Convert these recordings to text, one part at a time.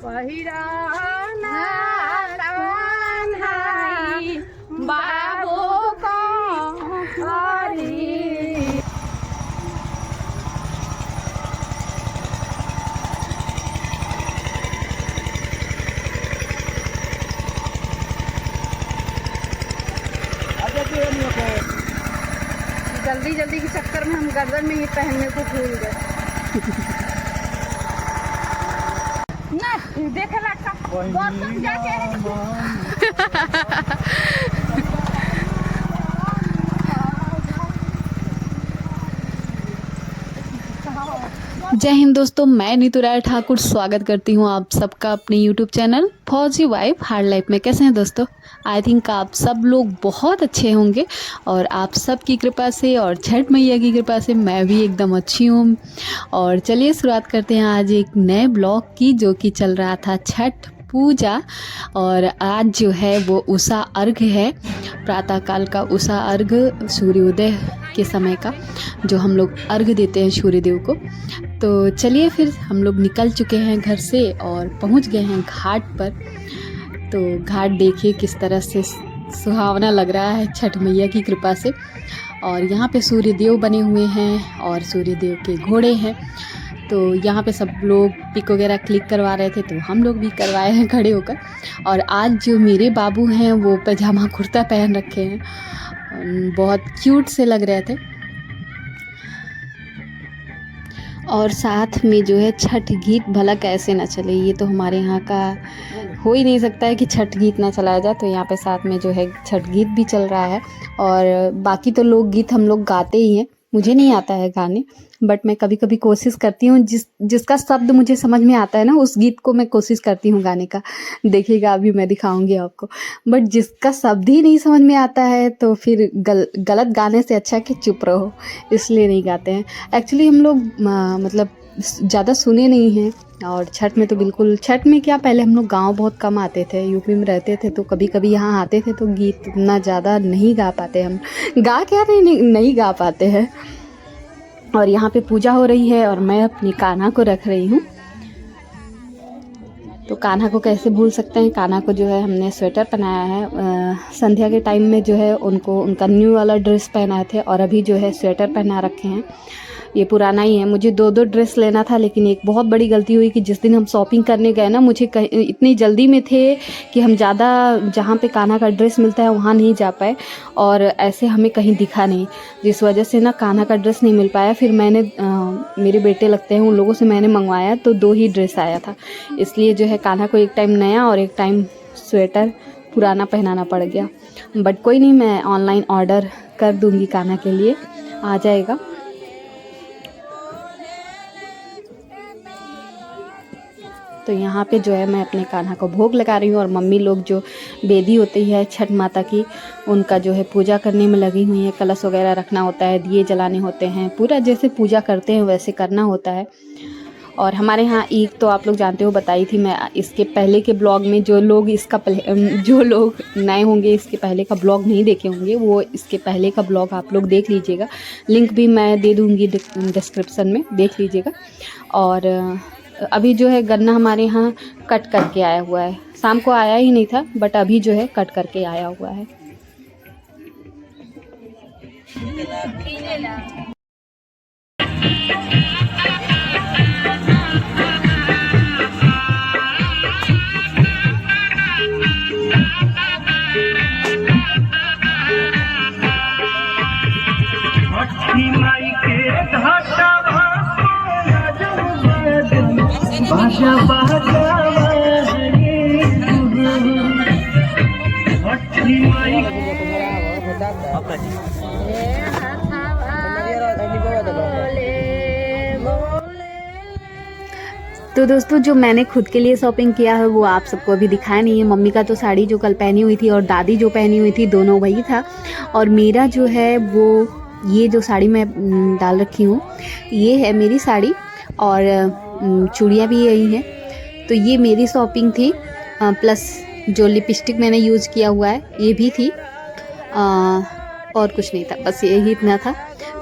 पहिराना कान्हाई बाबू को हरी। जल्दी जल्दी के चक्कर में हम गर्दन में ये पहनने को भूल गए। ना देखे लगता बर्तन जाके जय हिंद दोस्तों, मैं नीतू राय ठाकुर स्वागत करती हूँ आप सबका अपने YouTube चैनल फौजी वाइफ हार्ड लाइफ में। कैसे हैं दोस्तों? आई थिंक आप सब लोग बहुत अच्छे होंगे और आप सब की कृपा से और छठ मैया की कृपा से मैं भी एकदम अच्छी हूँ। और चलिए शुरुआत करते हैं आज एक नए ब्लॉग की, जो कि चल रहा था छठ पूजा। और आज जो है वो उषा अर्घ है, प्रातःकाल का उषा अर्घ, सूर्योदय के समय का जो हम लोग अर्घ देते हैं सूर्यदेव को। तो चलिए फिर हम लोग निकल चुके हैं घर से और पहुंच गए हैं घाट पर। तो घाट देखिए किस तरह से सुहावना लग रहा है छठ मैया की कृपा से। और यहाँ पे सूर्यदेव बने हुए हैं और सूर्यदेव के घोड़े हैं। तो यहाँ पे सब लोग पिक वगैरह क्लिक करवा रहे थे, तो हम लोग भी करवाए हैं खड़े होकर। और आज जो मेरे बाबू हैं वो पजामा कुर्ता पहन रखे हैं, बहुत क्यूट से लग रहे थे। और साथ में जो है छठ गीत भला कैसे ना चले, ये तो हमारे यहाँ का हो ही नहीं सकता है कि छठ गीत ना चलाया जाए। तो यहाँ पे साथ में जो है छठ गीत भी चल रहा है। और बाकी तो लोक गीत हम लोग गाते ही हैं, मुझे नहीं आता है गाने, बट मैं कभी कभी कोशिश करती हूँ, जिसका शब्द मुझे समझ में आता है ना उस गीत को मैं कोशिश करती हूँ गाने का। देखिएगा अभी मैं दिखाऊंगी आपको। बट जिसका शब्द ही नहीं समझ में आता है तो फिर गलत गाने से अच्छा कि चुप रहो, इसलिए नहीं गाते हैं। एक्चुअली हम लोग मतलब ज़्यादा सुने नहीं हैं। और छठ में तो बिल्कुल, छठ में क्या, पहले हम लोग गांव बहुत कम आते थे, यूपी में रहते थे, तो कभी कभी यहाँ आते थे तो गीत इतना ज़्यादा नहीं गा पाते हम, गा क्या नहीं गा पाते हैं। और यहाँ पे पूजा हो रही है और मैं अपनी कान्हा को रख रही हूँ। तो कान्हा को कैसे भूल सकते हैं। कान्हा को जो है हमने स्वेटर पहनाया है। संध्या के टाइम में जो है उनको उनका न्यू वाला ड्रेस पहनाए थे और अभी जो है स्वेटर पहना रखे हैं। ये पुराना ही है, मुझे दो ड्रेस लेना था, लेकिन एक बहुत बड़ी गलती हुई कि जिस दिन हम शॉपिंग करने गए ना, मुझे इतनी जल्दी में थे कि हम ज़्यादा जहाँ पे कान्हा का ड्रेस मिलता है वहाँ नहीं जा पाए और ऐसे हमें कहीं दिखा नहीं, जिस वजह से ना कान्हा का ड्रेस नहीं मिल पाया। फिर मैंने मेरे बेटे लगते हैं, उन लोगों से मैंने मंगवाया तो 2 ही ड्रेस आया था, इसलिए जो है कान्हा को एक टाइम नया और एक टाइम स्वेटर पुराना पहनाना पड़ गया। बट कोई नहीं, मैं ऑनलाइन ऑर्डर कर दूँगी, कान्हा के लिए आ जाएगा। तो यहाँ पे जो है मैं अपने कान्हा को भोग लगा रही हूँ और मम्मी लोग जो बेदी होती है छठ माता की, उनका जो है पूजा करने में लगी हुई है। कलश वगैरह रखना होता है, दिए जलाने होते हैं, पूरा जैसे पूजा करते हैं वैसे करना होता है। और हमारे यहाँ ईद तो आप लोग जानते हो, बताई थी मैं इसके पहले के ब्लॉग में। जो लोग जो लोग नए होंगे, इसके पहले का ब्लॉग नहीं देखे होंगे, वो इसके पहले का ब्लॉग आप लोग देख लीजिएगा, लिंक भी मैं दे दूँगी डिस्क्रिप्शन में, देख लीजिएगा। और अभी जो है गन्ना हमारे यहाँ कट करके आया हुआ है, शाम को आया ही नहीं था, बट अभी जो है कट करके आया हुआ है। तो दोस्तों, जो मैंने खुद के लिए शॉपिंग किया है वो आप सबको अभी दिखाया नहीं है। मम्मी का तो साड़ी जो कल पहनी हुई थी और दादी जो पहनी हुई थी, दोनों वही था। और मेरा जो है वो ये जो साड़ी मैं डाल रखी हूँ, ये है मेरी साड़ी और चूड़ियाँ भी यही हैं। तो ये मेरी शॉपिंग थी, प्लस जो लिपस्टिक मैंने यूज़ किया हुआ है ये भी थी, और कुछ नहीं था, बस यही इतना था।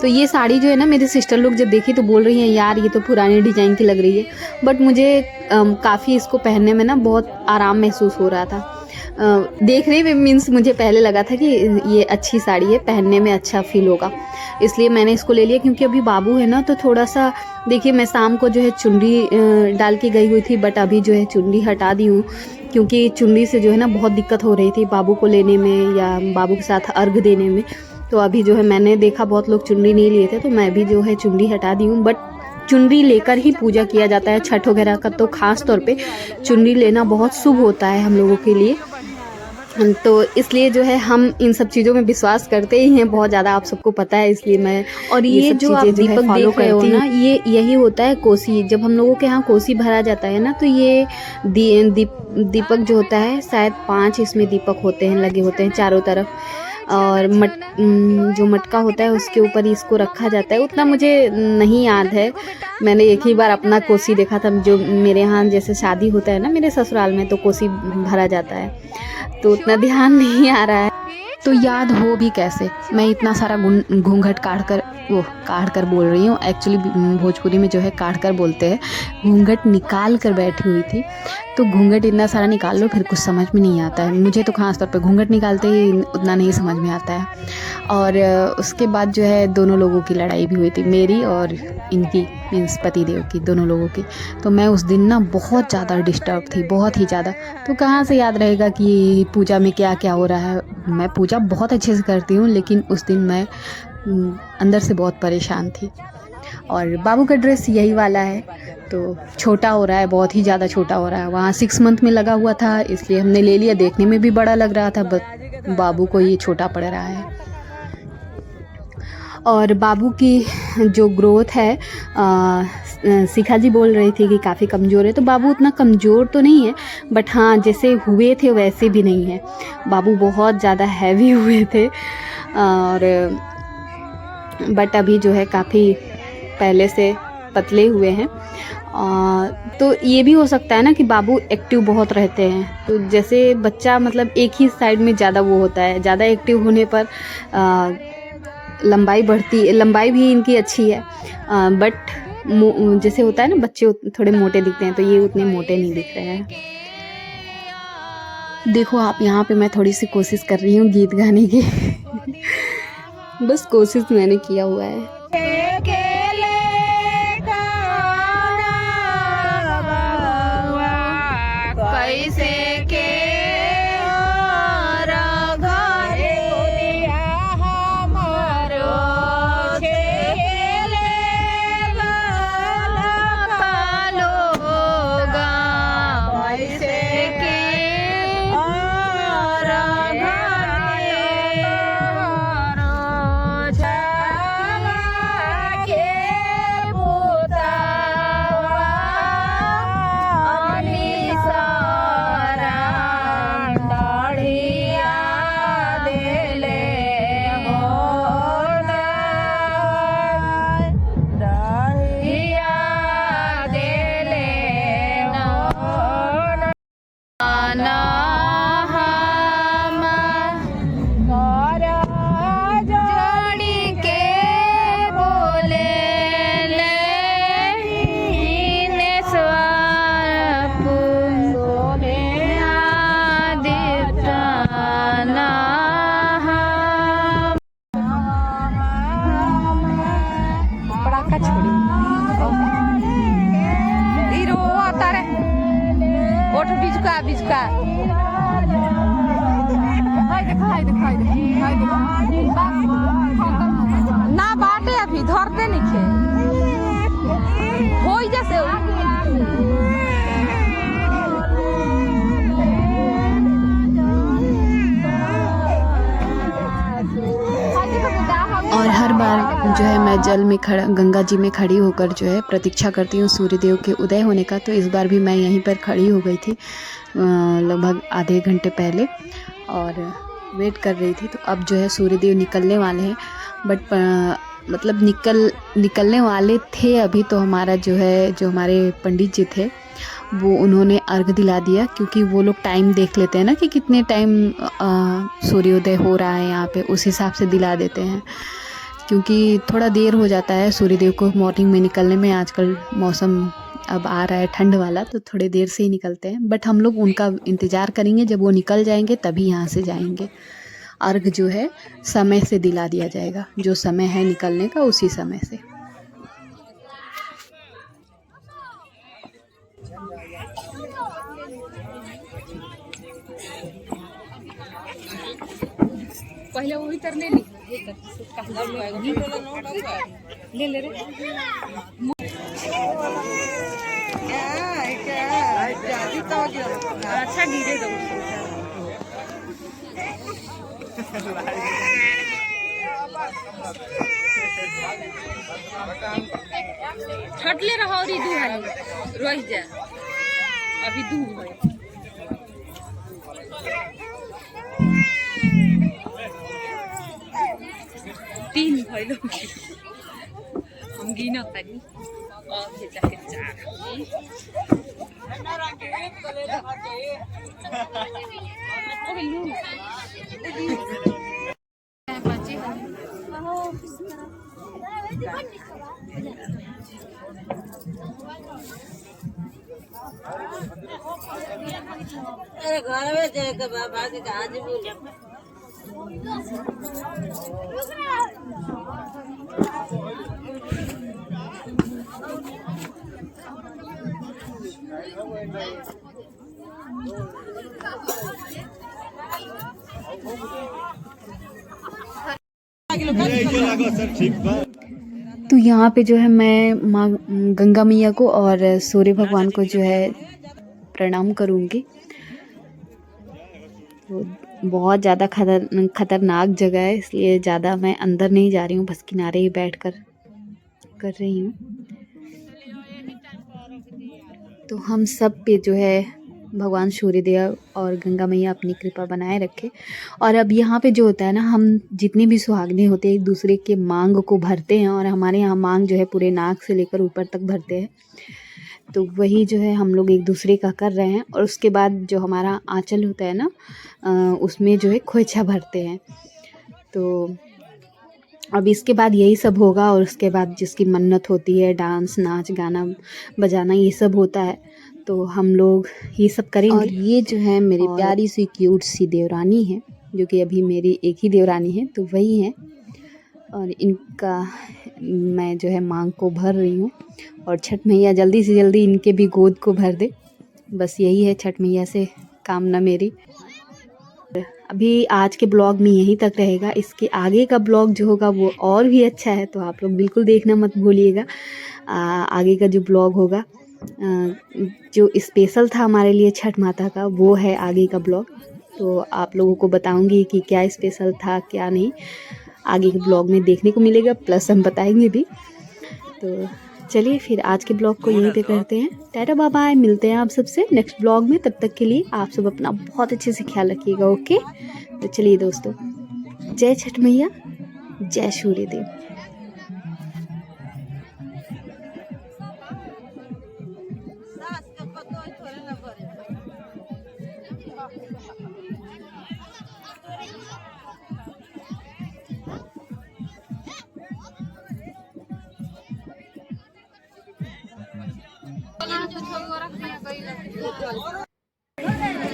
तो ये साड़ी जो है ना, मेरी सिस्टर लोग जब देखी तो बोल रही हैं यार ये तो पुराने डिज़ाइन की लग रही है, बट मुझे काफ़ी इसको पहनने में ना बहुत आराम महसूस हो रहा था। देखने में मीन्स मुझे पहले लगा था कि ये अच्छी साड़ी है, पहनने में अच्छा फील होगा, इसलिए मैंने इसको ले लिया। क्योंकि अभी बाबू है ना, तो थोड़ा सा देखिए, मैं शाम को जो है चुन्नी डाल के गई हुई थी, बट अभी जो है चुन्नी हटा दी हूँ, क्योंकि चुन्नी से जो है ना बहुत दिक्कत हो रही थी बाबू को लेने में या बाबू के साथ अर्घ देने में। तो अभी जो है मैंने देखा बहुत लोग चुन्नी नहीं लिए थे, तो मैं भी जो है चुन्नी हटा दी हूँ। बट चुन्नी लेकर ही पूजा किया जाता है छठ वगैरह का, तो ख़ास तौर पे चुन्नी लेना बहुत शुभ होता है हम लोगों के लिए। तो इसलिए जो है हम इन सब चीज़ों में विश्वास करते ही हैं बहुत ज़्यादा, आप सबको पता है, इसलिए मैं और ये जो आप दीपक देख रहे हो ना, ये यही होता है कोसी। जब हम लोगों के यहाँ कोसी भरा जाता है ना, तो ये दीपक जो होता है, शायद 5 इसमें दीपक होते हैं, लगे होते हैं चारों तरफ, और जो मटका होता है उसके ऊपर इसको रखा जाता है। उतना मुझे नहीं याद है, मैंने एक ही बार अपना कोसी देखा था, जो मेरे यहाँ जैसे शादी होता है ना मेरे ससुराल में, तो कोसी भरा जाता है, तो उतना ध्यान नहीं आ रहा है। तो याद हो भी कैसे, मैं इतना सारा घूंघट काट कर बोल रही हूँ, एक्चुअली भोजपुरी में जो है काट कर बोलते हैं, घूंघट निकाल कर बैठी हुई थी। तो घूंघट इतना सारा निकाल लो फिर कुछ समझ में नहीं आता है, मुझे तो खास तौर पे घूंघट निकालते ही उतना नहीं समझ में आता है। और उसके बाद जो है दोनों लोगों की लड़ाई भी हुई थी, मेरी और इनकी मीन्स पतिदेव की, दोनों लोगों की। तो मैं उस दिन ना बहुत ज़्यादा डिस्टर्ब थी, बहुत ही ज़्यादा। तो कहाँ से याद रहेगा कि पूजा में क्या क्या हो रहा है। मैं पूजा बहुत अच्छे से करती हूँ, लेकिन उस दिन मैं अंदर से बहुत परेशान थी। और बाबू का ड्रेस यही वाला है, तो छोटा हो रहा है, बहुत ही ज़्यादा छोटा हो रहा है। वहाँ 6 मंथ में लगा हुआ था, इसलिए हमने ले लिया। देखने में भी बड़ा लग रहा था, बट बाबू को ये छोटा पड़ रहा है। और बाबू की जो ग्रोथ है, शिखा जी बोल रही थी कि काफ़ी कमज़ोर है, तो बाबू उतना कमज़ोर तो नहीं है, बट हाँ जैसे हुए थे वैसे भी नहीं है। बाबू बहुत ज़्यादा हैवी हुए थे, और बट अभी जो है काफ़ी पहले से पतले हुए हैं। तो ये भी हो सकता है ना कि बाबू एक्टिव बहुत रहते हैं, तो जैसे बच्चा मतलब एक ही साइड में ज़्यादा वो होता है, ज़्यादा एक्टिव होने पर लंबाई भी इनकी अच्छी है। बट जैसे होता है ना बच्चे थोड़े मोटे दिखते हैं, तो ये उतने मोटे नहीं दिख रहे हैं। देखो आप, यहाँ पे मैं थोड़ी सी कोशिश कर रही हूँ गीत गाने की बस कोशिश मैंने किया हुआ है। ना बाटे अभी धरते नहीं हो जैसे और हर बार जो है मैं जल में गंगा जी में खड़ी होकर जो है प्रतीक्षा करती हूँ सूर्यदेव के उदय होने का। तो इस बार भी मैं यहीं पर खड़ी हो गई थी लगभग आधे घंटे पहले, और वेट कर रही थी। तो अब जो है सूर्यदेव निकलने वाले हैं, बट मतलब निकलने वाले थे अभी। तो हमारा जो है, जो हमारे पंडित जी थे, वो उन्होंने अर्घ दिला दिया, क्योंकि वो लोग टाइम देख लेते हैं ना कि कितने टाइम सूर्योदय हो रहा है यहाँ पे, उस हिसाब से दिला देते हैं। क्योंकि थोड़ा देर हो जाता है सूर्यदेव को मॉर्निंग में निकलने में। आजकल मौसम अब आ रहा है ठंड वाला, तो थोड़े देर से ही निकलते हैं। बट हम लोग उनका इंतज़ार करेंगे, जब वो निकल जाएंगे तभी यहाँ से जाएंगे। अर्घ जो है समय से दिला दिया जाएगा, जो समय है निकलने का उसी समय से। पहले वही तर ले ली, ले ले रे। अच्छा गिरे दो। छटले रहो री दू हाली रोई जा अभी दू है। तीन भइलो हम गिना तानी और ये जाके चार ओके लू बच्चे अरे घर में जाके बाबा के कहाँ जी बोल तो यहाँ पे जो है मैं माँ गंगा मैया को और सूर्य भगवान को जो है प्रणाम करूँगी। तो बहुत ज़्यादा खतरनाक जगह है, इसलिए ज़्यादा मैं अंदर नहीं जा रही हूँ, बस किनारे ही बैठकर कर रही हूँ। तो हम सब पे जो है भगवान सूर्यदेव और गंगा मैया अपनी कृपा बनाए रखे। और अब यहाँ पे जो होता है ना, हम जितने भी सुहागने होते हैं एक दूसरे के मांग को भरते हैं, और हमारे यहाँ मांग जो है पूरे नाक से लेकर ऊपर तक भरते हैं। तो वही जो है हम लोग एक दूसरे का कर रहे हैं। और उसके बाद जो हमारा आंचल होता है ना, उसमें जो है खोइछा भरते हैं। तो अब इसके बाद यही सब होगा, और उसके बाद जिसकी मन्नत होती है, डांस नाच गाना बजाना ये सब होता है, तो हम लोग ये सब करेंगे। और ये जो है मेरी प्यारी सी क्यूट सी देवरानी है, जो कि अभी मेरी एक ही देवरानी है, तो वही है। और इनका मैं जो है मांग को भर रही हूँ, और छठ मैया जल्दी से जल्दी इनके भी गोद को भर दे, बस यही है छठ मैया से कामना मेरी। अभी आज के ब्लॉग में यहीं तक रहेगा। इसके आगे का ब्लॉग जो होगा वो और भी अच्छा है, तो आप लोग बिल्कुल देखना मत भूलिएगा। आगे का जो ब्लॉग होगा जो स्पेशल था हमारे लिए छठ माता का, वो है आगे का ब्लॉग। तो आप लोगों को बताऊंगी कि क्या स्पेशल था क्या नहीं, आगे के ब्लॉग में देखने को मिलेगा, प्लस हम बताएंगे भी। तो चलिए फिर आज के ब्लॉग को यहीं पे करते हैं। टाटा बाय बाय, मिलते हैं आप सबसे नेक्स्ट ब्लॉग में। तब तक के लिए आप सब अपना बहुत अच्छे से ख्याल रखिएगा, ओके। तो चलिए दोस्तों, जय छठ मैया, जय सूर्यदेव।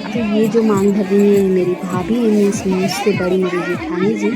तो ये जो मांग भर रही है मेरी भाभी है, मुझसे बड़ी मेरी जेठानी जी।